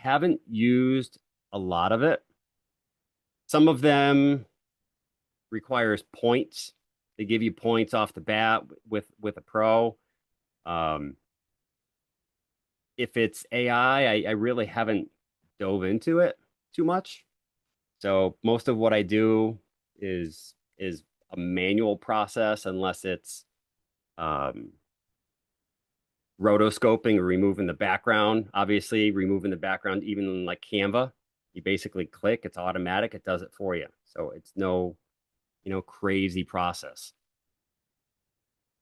haven't used a lot of it. Some of them requires points. They give you points off the bat with a pro. Um, if it's AI, I really haven't dove into it too much. So most of what I do is a manual process, unless it's um, rotoscoping or removing the background. Obviously, removing the background, even in like Canva, you basically click, it's automatic, it does it for you. So it's no, crazy process.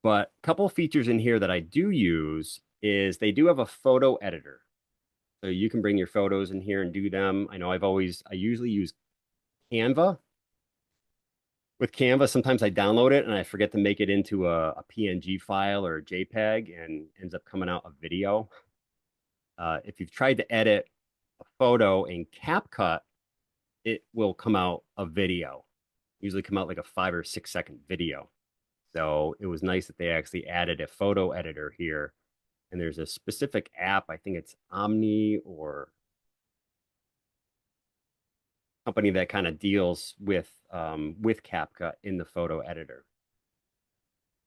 But a couple of features in here that I do use is they do have a photo editor. So you can bring your photos in here and do them. I know I usually use Canva. With Canva, sometimes I download it and I forget to make it into a PNG file or a JPEG and ends up coming out a video. If you've tried to edit a photo in CapCut, it will come out a video, usually come out like a 5 or 6 second video. So it was nice that they actually added a photo editor here. And there's a specific app, I think it's Omni or company that kind of deals with CapCut in the photo editor.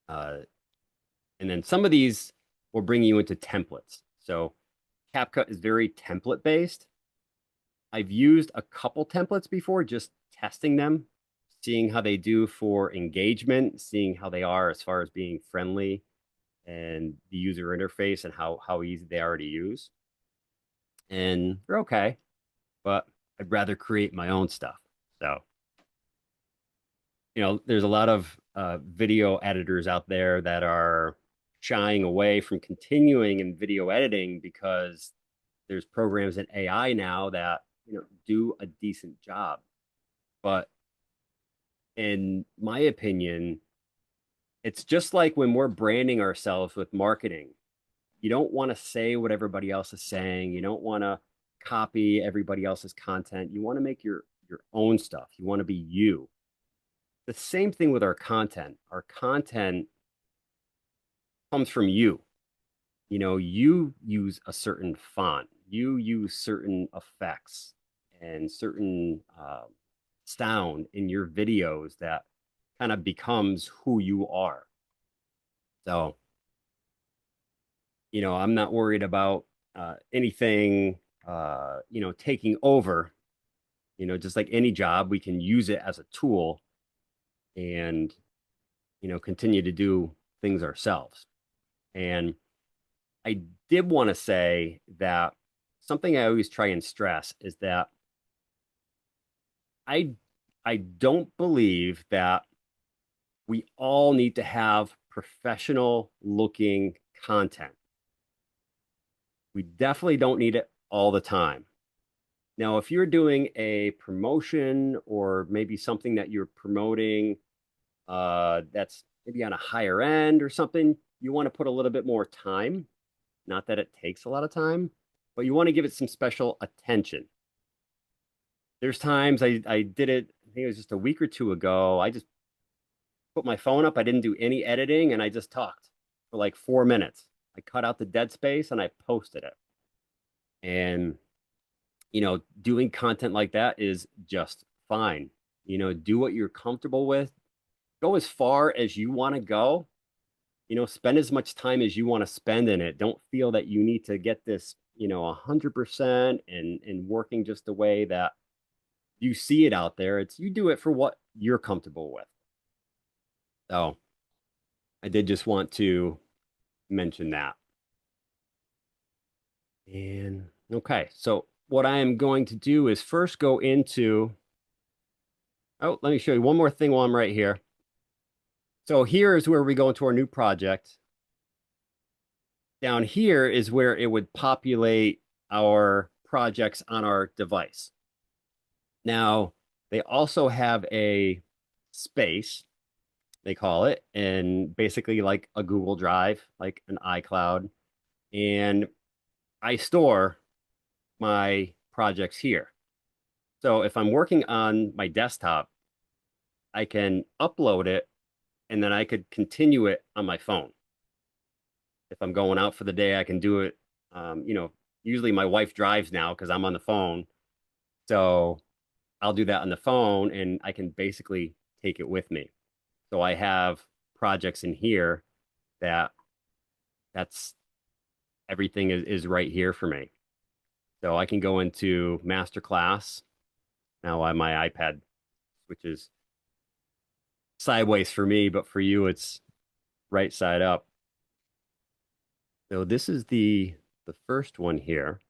Uh, and then some of these will bring you into templates. So CapCut is very template based. I've used a couple templates before, just testing them, seeing how they do for engagement, seeing how they are as far as being friendly and the user interface and how easy they are to use. And they're okay, but I'd rather create my own stuff. So, there's a lot of video editors out there that are shying away from continuing in video editing because there's programs in AI now that do a decent job. But in my opinion, it's just like when we're branding ourselves with marketing. You don't want to say what everybody else is saying. You don't want to copy everybody else's content. You want to make your own stuff. You want to be you. The same thing with our content. Our content comes from you. You use a certain font, you use certain effects and certain sound in your videos that kind of becomes who you are. So, I'm not worried about anything, taking over. Just like any job, we can use it as a tool and, continue to do things ourselves. And I did want to say that something I always try and stress is that I I don't believe that we all need to have professional looking content. We definitely don't need it all the time. Now, if you're doing a promotion or maybe something that you're promoting that's maybe on a higher end or something, you want to put a little bit more time. Not that it takes a lot of time, but you want to give it some special attention. There's times I did it, I think it was just a week or two ago. I just put my phone up. I didn't do any editing and I just talked for like 4 minutes. I cut out the dead space and I posted it. And, doing content like that is just fine. Do what you're comfortable with. Go as far as you want to go. Spend as much time as you want to spend in it. Don't feel that you need to get this, 100% and working just the way that you see it out there. It's you do it for what you're comfortable with. So I did just want to mention that. And okay, so what I am going to do is first go into, oh, let me show you one more thing while I'm right here. So here is where we go into our new project. Down here is where it would populate our projects on our device. Now, they also have a space, they call it, and basically like a Google Drive, like an iCloud. And I store my projects here. So if I'm working on my desktop, I can upload it and then I could continue it on my phone. If I'm going out for the day, I can do it, usually my wife drives now because I'm on the phone. So I'll do that on the phone and I can basically take it with me. So I have projects in here that that's everything is right here for me. So I can go into Masterclass now on my iPad, which is sideways for me, but for you, it's right side up. So this is the first one here.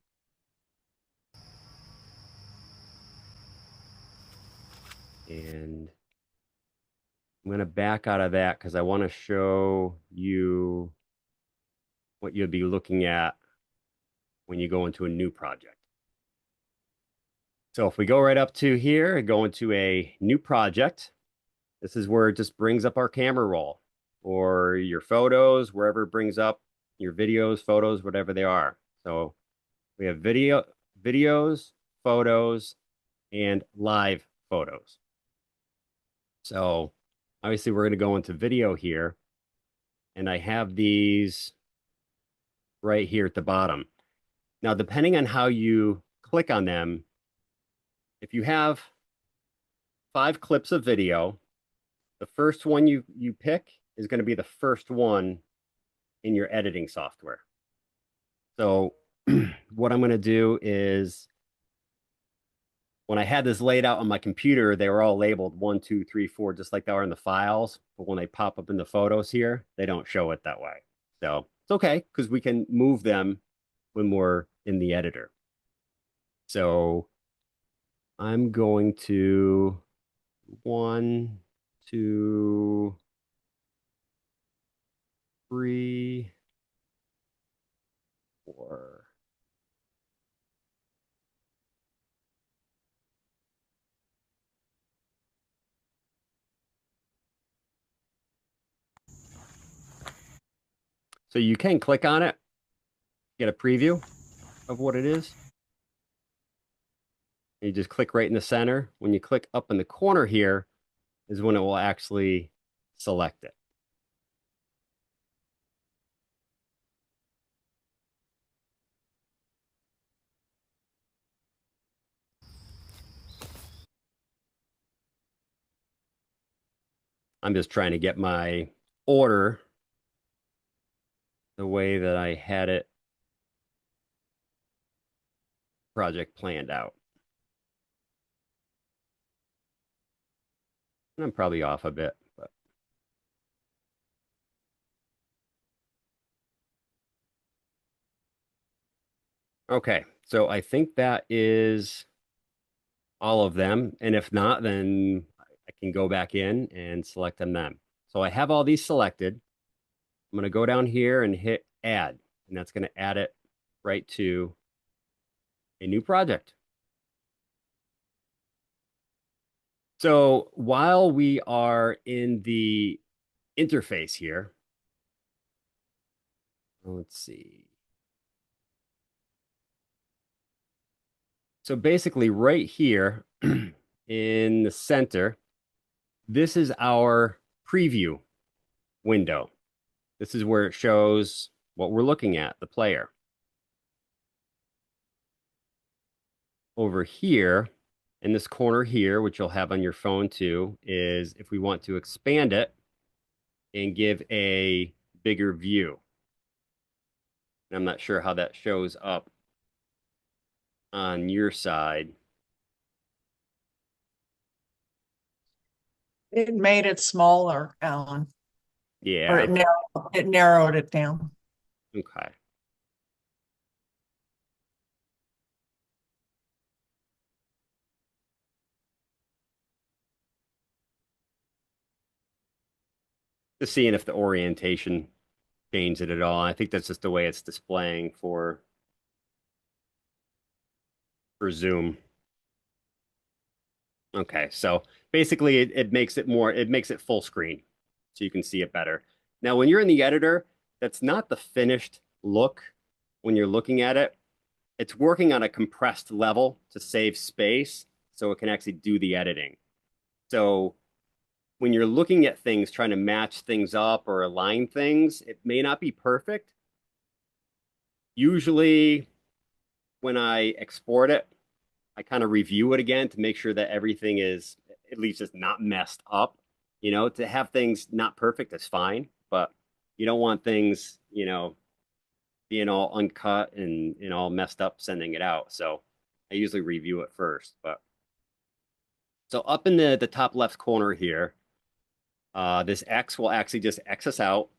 And I'm going to back out of that because I want to show you what you'll be looking at when you go into a new project. So if we go right up to here and go into a new project, this is where it just brings up our camera roll or your photos, wherever it brings up your videos, photos, whatever they are. So we have videos, photos, and live photos. So obviously we're going to go into video here, and I have these right here at the bottom. Now, depending on how you click on them, if you have 5 clips of video, the first one you pick is going to be the first one in your editing software. So what I'm going to do is when I had this laid out on my computer, they were all labeled 1, 2, 3, 4, just like they are in the files. But when they pop up in the photos here, they don't show it that way. So it's okay because we can move them when we're in the editor. So I'm going to 1, 2, 3, 4. So you can click on it, get a preview of what it is. You just click right in the center. When you click up in the corner here is when it will actually select it. I'm just trying to get my order the way that I had it project planned out. And I'm probably off a bit, but okay. So I think that is all of them. And if not, then I can go back in and select on them. So I have all these selected. I'm going to go down here and hit add, and that's going to add it right to a new project. So while we are in the interface here, let's see. So basically right here in the center, this is our preview window. This is where it shows what we're looking at, the player. Over here, in this corner here, which you'll have on your phone too, is if we want to expand it and give a bigger view. I'm not sure how that shows up on your side. It made it smaller, Alan, or Yeah. it narrowed it down. Okay. Just seeing if the orientation changed it at all. I think that's just the way it's displaying for Zoom. Okay, so basically it makes it more, it makes it full screen so you can see it better. Now, when you're in the editor, that's not the finished look when you're looking at it. It's working on a compressed level to save space so it can actually do the editing. So when you're looking at things, trying to match things up or align things, it may not be perfect. Usually when I export it, I kind of review it again to make sure that everything is at least just not messed up. To have things not perfect is fine, but you don't want things, being all uncut and all messed up sending it out. So I usually review it first. But so up in the top left corner here, this X will actually just X us out.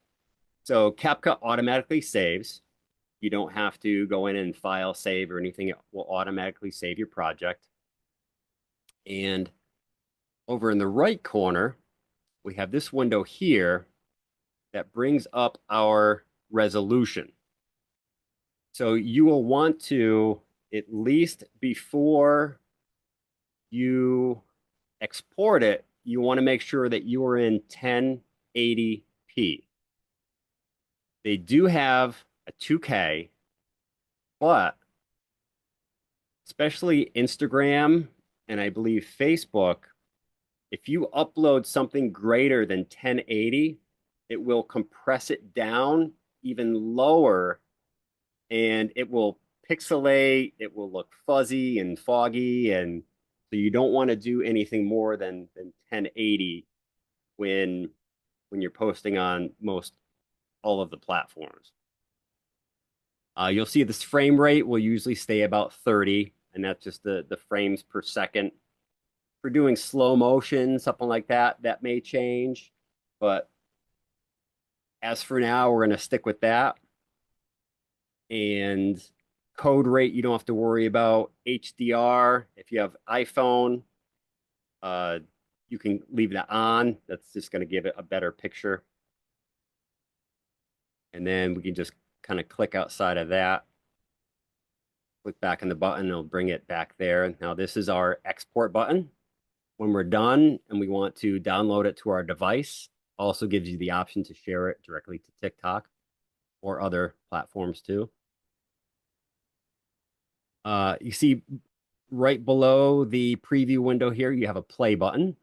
So CapCut automatically saves. You don't have to go in and file save or anything. It will automatically save your project. And over in the right corner, we have this window here that brings up our resolution. So you will want to, at least before you export it, you want to make sure that you are in 1080p. They do have a 2K, but especially Instagram and I believe Facebook, if you upload something greater than 1080, it will compress it down even lower and it will pixelate, it will look fuzzy and foggy. And so you don't want to do anything more than 1080 when you're posting on most all of the platforms. You'll see this frame rate will usually stay about 30, and that's just the frames per second. If we're doing slow motion, something like that, that may change. But as for now, we're going to stick with that. And code rate, you don't have to worry about. HDR, if you have iPhone, uh, you can leave that on. That's just going to give it a better picture. And then we can just kind of click outside of that. Click back on the button, it'll bring it back there. Now this is our export button. When we're done and we want to download it to our device, also gives you the option to share it directly to TikTok or other platforms too. You see right below the preview window here, you have a play button.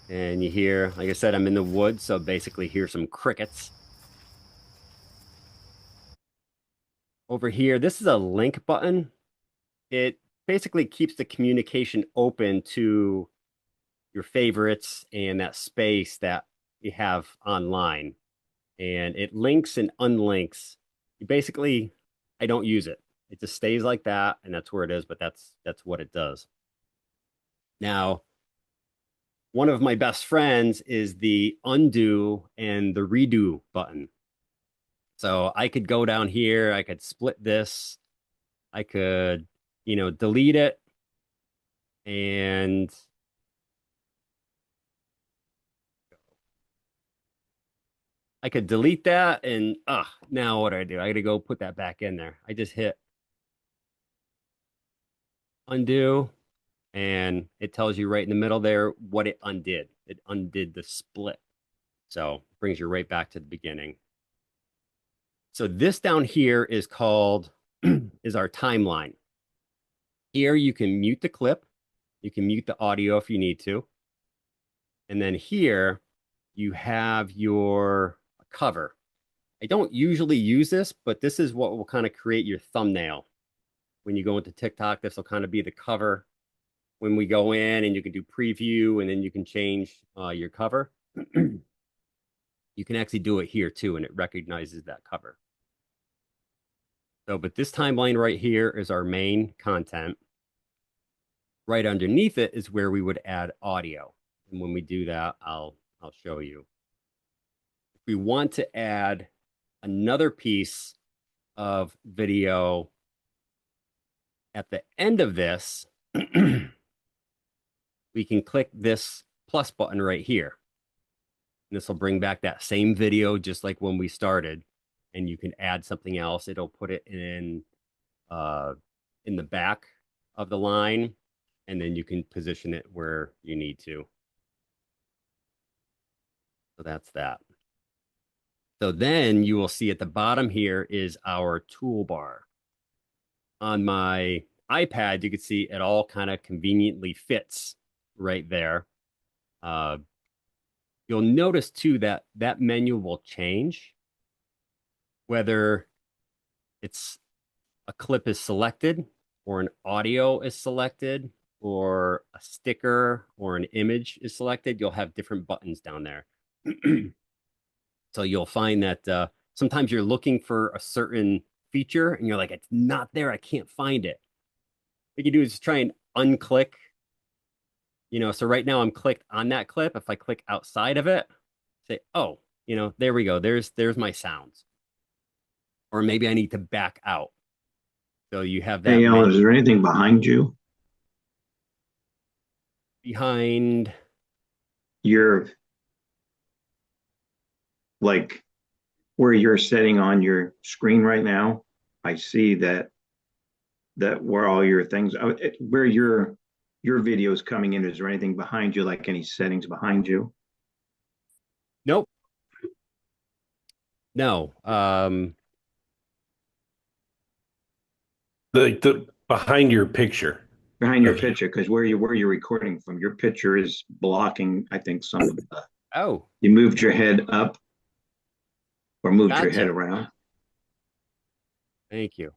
And you hear, like I said, I'm in the woods, so basically hear some crickets. Over here, this is a link button. It basically keeps the communication open to your favorites and that space that you have online. And it links and unlinks. You basically, I don't use it. It just stays like that, and that's where it is, but that's what it does. Now, one of my best friends is the undo and the redo button. So I could go down here, I could split this, I could, delete it, and I could delete that. And now what do? I got to go put that back in there. I just hit undo, and it tells you right in the middle there what it undid. It undid the split. So it brings you right back to the beginning. So this down here is called is our timeline. Here you can mute the clip, you can mute the audio if you need to. And then here you have your cover. I don't usually use this, but this is what will kind of create your thumbnail. When you go into TikTok, this will kind of be the cover. When we go in and you can do preview and then you can change your cover. You can actually do it here too, and it recognizes that cover. So, but this timeline right here is our main content. Right underneath it is where we would add audio. And when we do that, I'll show you. If we want to add another piece of video at the end of this, we can click this plus button right here. And this will bring back that same video just like when we started. And you can add something else. It'll put it in the back of the line, and then you can position it where you need to. So that's that. So then you will see at the bottom here is our toolbar. On my iPad, you can see it all kind of conveniently fits right there. You'll notice too that that menu will change whether it's a clip is selected or an audio is selected or a sticker or an image is selected, you'll have different buttons down there. So you'll find that sometimes you're looking for a certain feature and you're like, it's not there. I can't find it. What you do is just try and unclick, so right now I'm clicked on that clip. If I click outside of it, say, oh, there we go. There's my sounds. Or maybe I need to back out. So you have that Hey, Alan, menu is there anything behind you? behind. You're like where you're sitting on your screen right now. I see that where all your things, where your video is coming in. Is there anything behind you, like any settings behind you? Nope. No. The behind your picture Behind your of you. picture, because where you're recording from, your picture is blocking, I think, some of the. Oh, You moved your head up or moved your head gotcha. around. Thank you.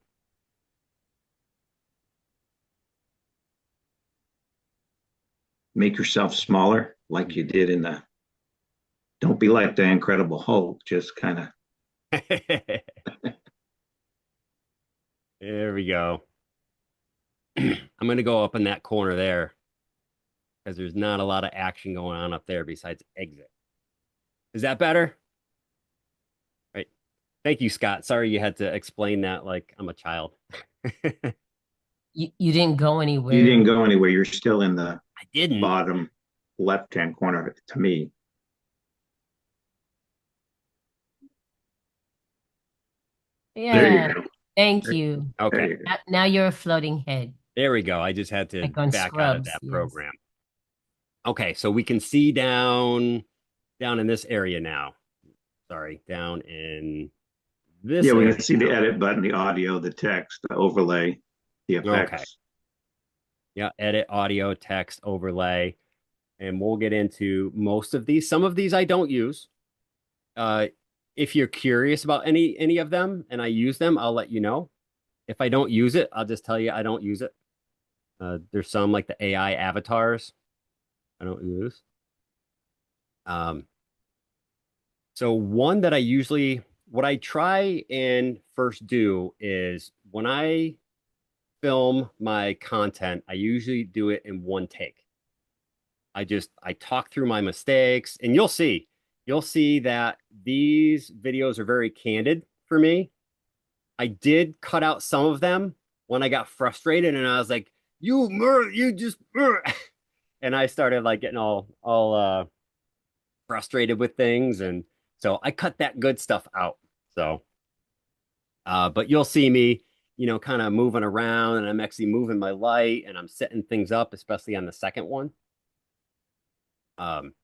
Make yourself smaller, like you did in the. Don't be like the Incredible Hulk. Just kind of. There we go. I'm going to go up in that corner there because there's not a lot of action going on up there besides exit. Is that better? Right. Thank you, Scott. Sorry you had to explain that like I'm a child. I You didn't go You didn't anywhere. go anywhere. You're still in the didn't. bottom left-hand corner to me. There you Yeah. go. Thank There, you. there Okay. you go. Now you're a floating head, There we go. I just had to like on back out of Scrubs. that Yes. program. Okay, so we can see down in this area now. Sorry, down in Yeah, this we area can see the edit button, the audio, the text, the overlay, the now. Okay. effects. Yeah, edit audio, text, overlay, and we'll get into most of these. Some of these I don't use. Uh, if you're curious about any of them and I use them, I'll let you know. If I don't use it, I'll just tell you I don't use it. There's some like the AI avatars I don't use. Um, so one that what I try and first do is when I film my content, I usually do it in one take. I talk through my mistakes and you'll see that these videos are very candid for me. I did cut out some of them when I got frustrated and I was like, you just and I started like getting all frustrated with things and so I cut that good stuff out. So but you'll see me, kind of moving around and I'm actually moving my light and I'm setting things up, especially on the second one. Um,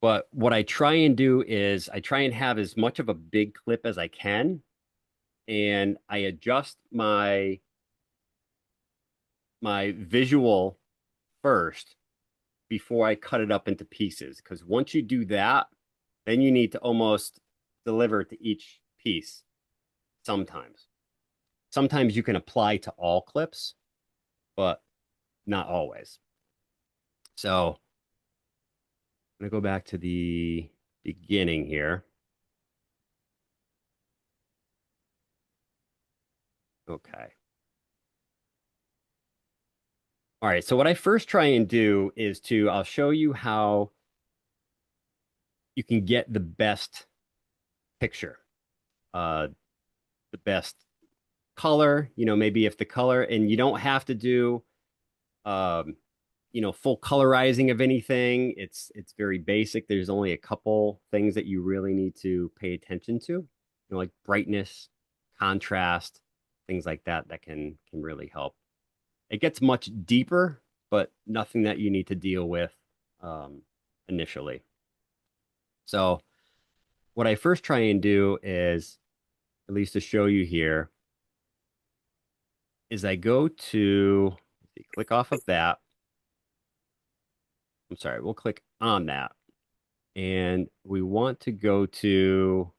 But what I try and do is I try and have as much of a big clip as I can, and I adjust my visual first before I cut it up into pieces. Because once you do that, then you need to almost deliver to each piece sometimes. Sometimes you can apply to all clips, but not always. So I'm gonna go back to the beginning here. Okay. All right, so what I first try and do is I'll show you how you can get the best picture, uh, the best color, maybe if the color, and you don't have to do, um, full colorizing of anything. It's very basic. There's only a couple things that you really need to pay attention to, like brightness, contrast, things like that that can really help. It gets much deeper, but nothing that you need to deal with initially. So what I first try and do is, at least to show you here, is I go to click off of that. I'm sorry, we'll click on that. And we want to go to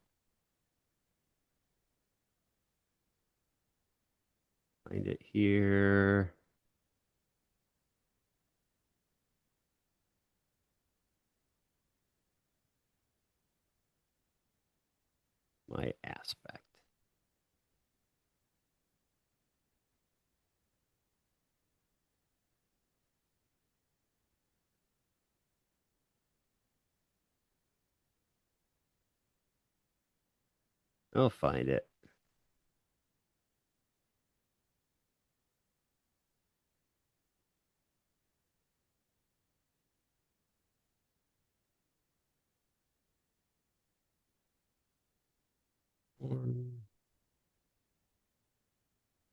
Find it here. My aspect. I'll find it.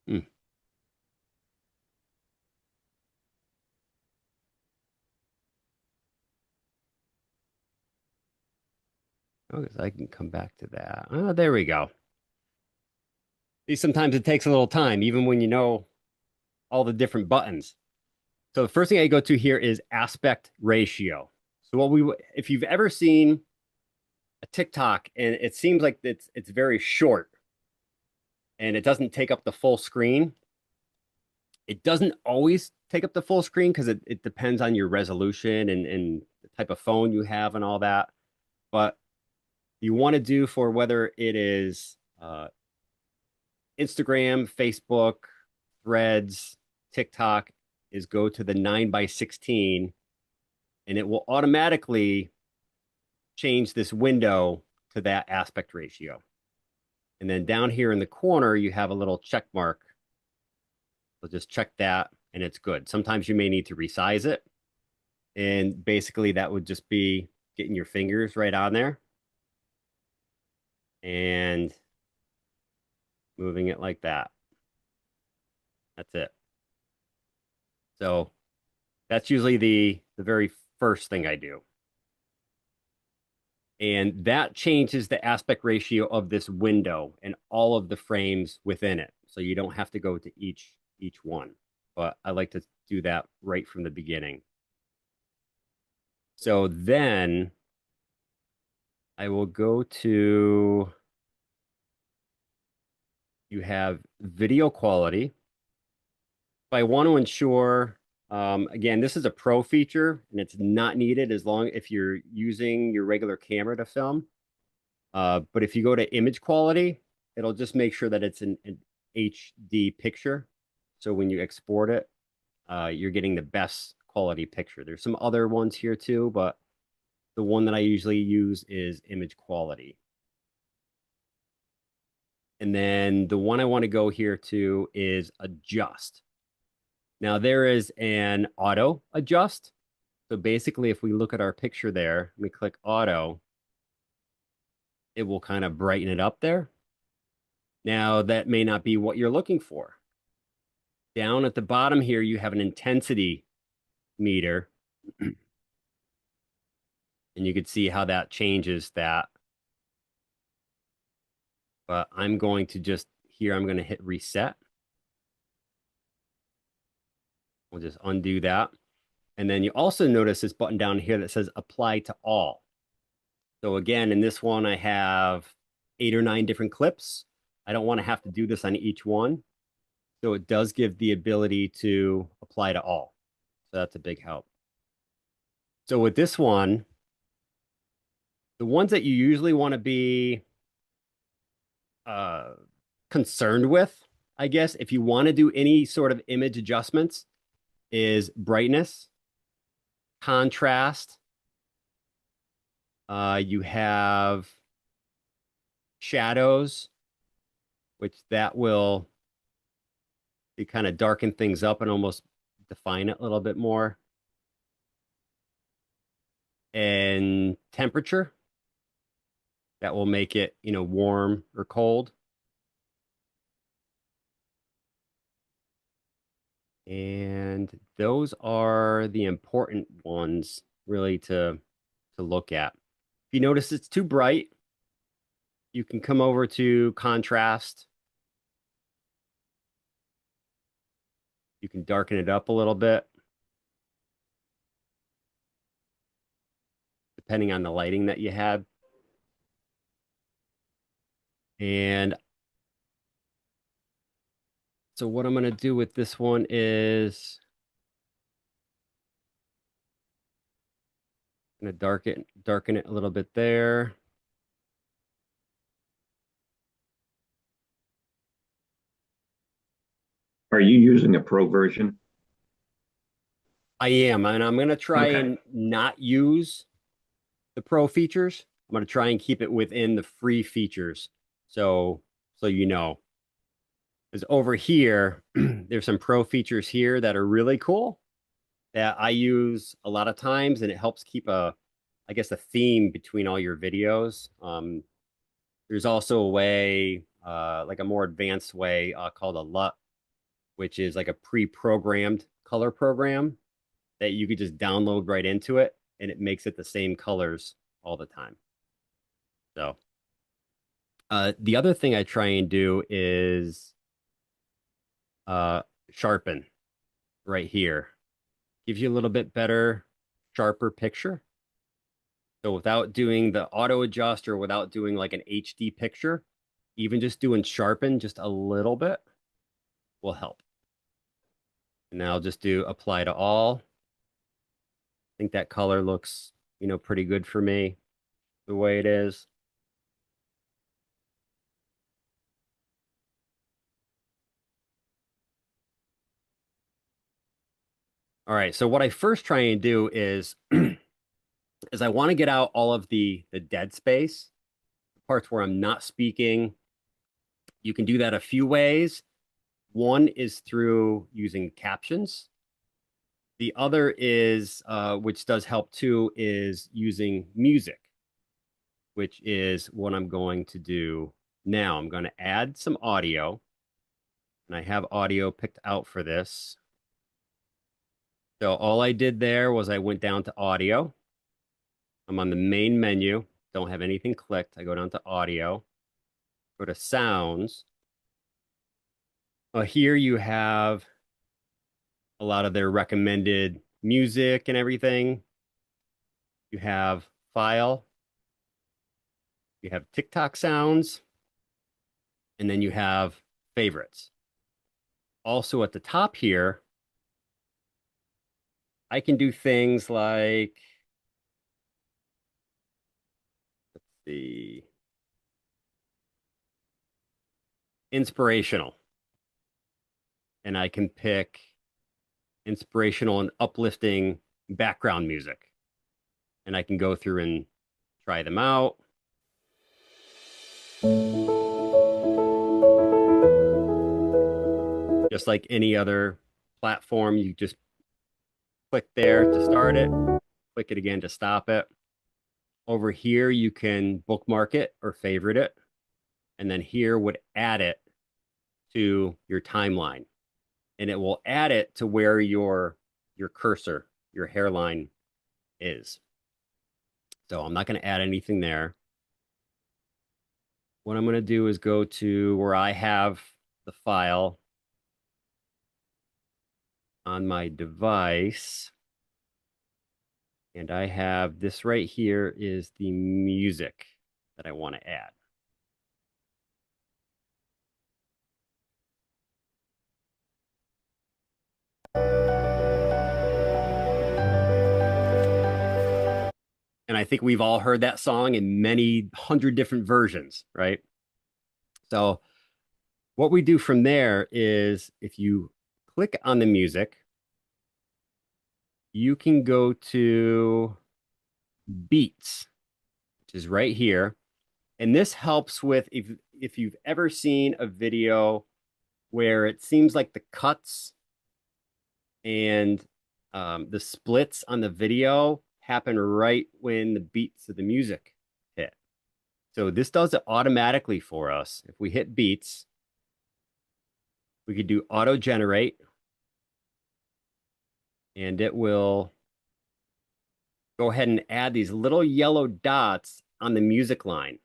Hmm. Oh, I can come back to that. Oh, there we go. See, sometimes it takes a little time, even when you know all the different buttons. So the first thing I go to here is aspect ratio. So if you've ever seen a TikTok and it seems like it's very short and it doesn't take up the full screen, it doesn't always take up the full screen because it depends on your resolution and the type of phone you have and all that. But you want to do for whether it is Instagram, Facebook, Threads, TikTok, is go to the 9:16 and it will automatically change this window to that aspect ratio. And then down here in the corner, you have a little check mark. So just check that and it's good. Sometimes you may need to resize it. And basically that would just be getting your fingers right on there and moving it like that. That's it. So that's usually the very first thing I do. And that changes the aspect ratio of this window and all of the frames within it. So you don't have to go to each one. But I like to do that right from the beginning. So then I will go to, you have video quality. If I want to ensure, again, this is a pro feature and it's not needed as long if you're using your regular camera to film. But if you go to image quality, it'll just make sure that it's an HD picture. So when you export it, you're getting the best quality picture. There's some other ones here too, but the one that I usually use is image quality. And then the one I want to go here to is adjust. Now there is an auto adjust. So basically, if we look at our picture there, we click auto, it will kind of brighten it up there. Now that may not be what you're looking for. Down at the bottom here, you have an intensity meter. And you can see how that changes that. But I'm going to just, here, I'm going to hit reset. We'll just undo that. And then you also notice this button down here that says apply to all. So again, in this one, I have 8 or 9 different clips. I don't want to have to do this on each one. So it does give the ability to apply to all. So that's a big help. So with this one, the ones that you usually want to be concerned with, I guess, if you want to do any sort of image adjustments, is brightness, contrast. You have shadows, which that will kind of darken things up and almost define it a little bit more. And temperature, that will make it, warm or cold. And those are the important ones really to look at. If you notice it's too bright, you can come over to contrast. You can darken it up a little bit, depending on the lighting that you have. And So what I'm going to do with this one is I'm going to darken it a little bit there. Are you using a pro version? I am, and I'm going to try Okay. and not use the pro features. I'm going to try and keep it within the free features. So you know, because over here, there's some pro features here that are really cool that I use a lot of times, and it helps keep I guess, a theme between all your videos. There's also a way, like a more advanced way called a LUT, which is like a pre-programmed color program that you could just download right into it, and it makes it the same colors all the time. So the other thing I try and do is sharpen right here. Gives you a little bit better, sharper picture. So without doing the auto adjust or without doing like an HD picture, even just doing sharpen just a little bit will help. And now I'll just do apply to all. I think that color looks, pretty good for me the way it is. All right, so what I first try and do is is I want to get out all of the dead space, parts where I'm not speaking. You can do that a few ways. One is through using captions. The other is, which does help too, is using music, which is what I'm going to do now. I'm going to add some audio, and I have audio picked out for this. So all I did there was I went down to audio. I'm on the main menu, don't have anything clicked. I go down to audio, go to sounds. Here you have a lot of their recommended music and everything. You have file, you have TikTok sounds, and then you have favorites. Also at the top here, I can do things like, let's see, inspirational. And I can pick inspirational and uplifting background music. And I can go through and try them out. Just like any other platform, you just click there to start it, click it again to stop it. Over here, you can bookmark it or favorite it. And then here would add it to your timeline. And it will add it to where your cursor, your hairline is. So I'm not going to add anything there. What I'm going to do is go to where I have the file on my device. And I have this right here is the music that I want to add. And I think we've all heard that song in many hundred different versions, right? So what we do from there is if you click on the music, you can go to beats, which is right here. And this helps with if you've ever seen a video where it seems like the cuts and the splits on the video happen right when the beats of the music hit. So this does it automatically for us. If we hit beats, we could do auto generate, and it will go ahead and add these little yellow dots on the music line.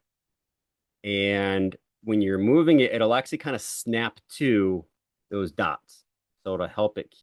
And when you're moving it, it'll actually kind of snap to those dots. So it'll help it